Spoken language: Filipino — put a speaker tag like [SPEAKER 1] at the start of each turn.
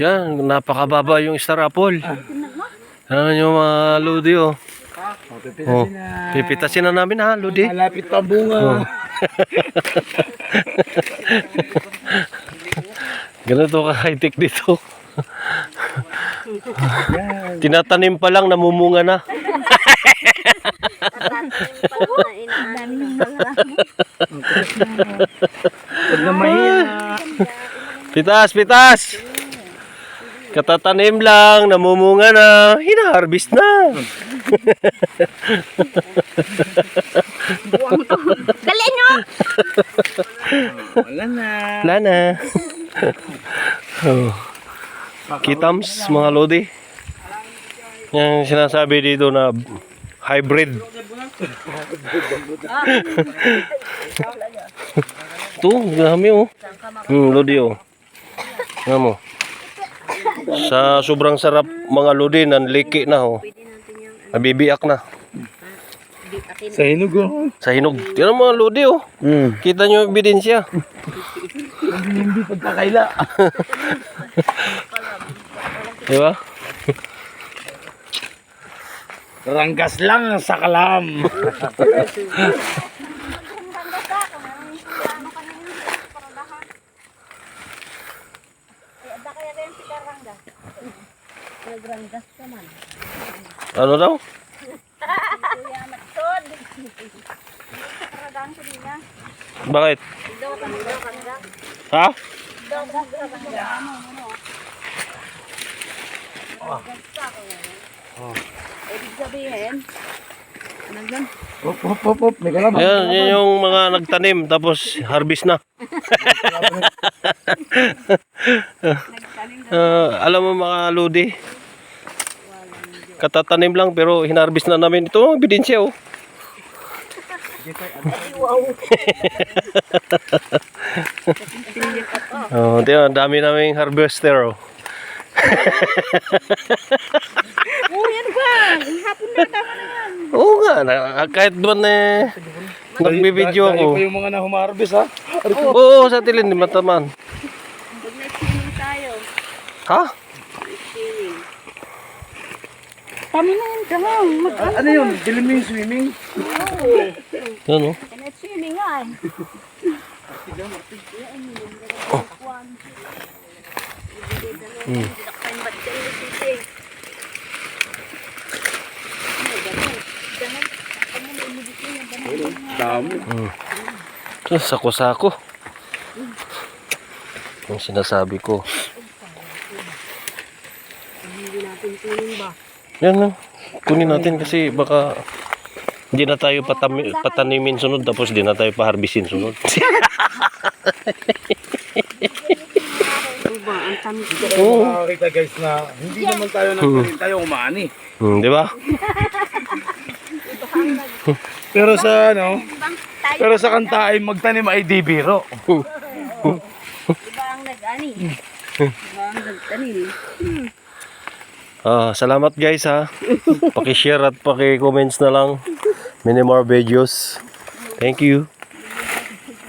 [SPEAKER 1] Yan, napakababa yung star apple. Ano yung mga lodi oh. Oh, pipitasin na namin ha, lodi.
[SPEAKER 2] Malapit pa bunga.
[SPEAKER 1] Ganito ka high-tech dito. Tinatanim pa lang, namumunga na.
[SPEAKER 2] Huwag na mahina.
[SPEAKER 1] Pitas, pitas! Katatanim lang, namumunga na, hina-harvest na.
[SPEAKER 3] Dali nyo!
[SPEAKER 2] Wala na.
[SPEAKER 1] Wala na. Oh. Kitams, mga lodi. Yung sinasabi dito na hybrid. Ito, dami oh. Lodi oh. Ano mo? Sa sobrang sarap mga lodi, nanliki na oh. Nabibiyak na.
[SPEAKER 2] Sa hinog oh.
[SPEAKER 1] Sa hinog. Yan ang mga lodi oh. Kita nyo yung ebidensya.
[SPEAKER 2] Hindi pagkakaila.
[SPEAKER 1] Diba?
[SPEAKER 2] Ranggas lang sa kalam.
[SPEAKER 1] Ano daw? Bakit? Ha?
[SPEAKER 3] Ibig sabihin, nandun.
[SPEAKER 2] Hop, hop, hop, hop. May kalam.
[SPEAKER 1] Yan yung mga nagtanim tapos harvest na. Alam mo mga lodi, katatanim lang pero hinarvest na namin. Ito, ebidensya oh. Oh, diyan, dami naming harvester oh.
[SPEAKER 3] Oh, yan ba? Hapon na, tama na yan.
[SPEAKER 1] Oo nga, kahit doon nagbibideo ako.
[SPEAKER 2] Dahil pa yung mga nahumarvest ha.
[SPEAKER 1] Oo, sa tilin, di mataman.
[SPEAKER 3] Mag-swimming tayo.
[SPEAKER 1] Ha?
[SPEAKER 3] Swimming. Kami na yun, kamo.
[SPEAKER 2] Ano yun? Dilim mo yung swimming?
[SPEAKER 1] Yan oh.
[SPEAKER 3] Swimming nga eh.
[SPEAKER 2] Dami.
[SPEAKER 1] Sako-sako. Yung sinasabi ko. Yan lang. Kunin natin kasi baka hindi na tayo patanimin sunod tapos di na tayo pa-harvestin sunod.
[SPEAKER 2] Oo. Nakakita guys na hindi naman tayo nagparin tayo umani.
[SPEAKER 1] Di ba?
[SPEAKER 2] Pero sa ano, pero sa kanta ay magtanim ay di biro.
[SPEAKER 3] Diba ang nag-ani? Diba ang nagtanim?
[SPEAKER 1] Salamat guys ha. Paki-share at paki-comments na lang. Many more videos. Thank you.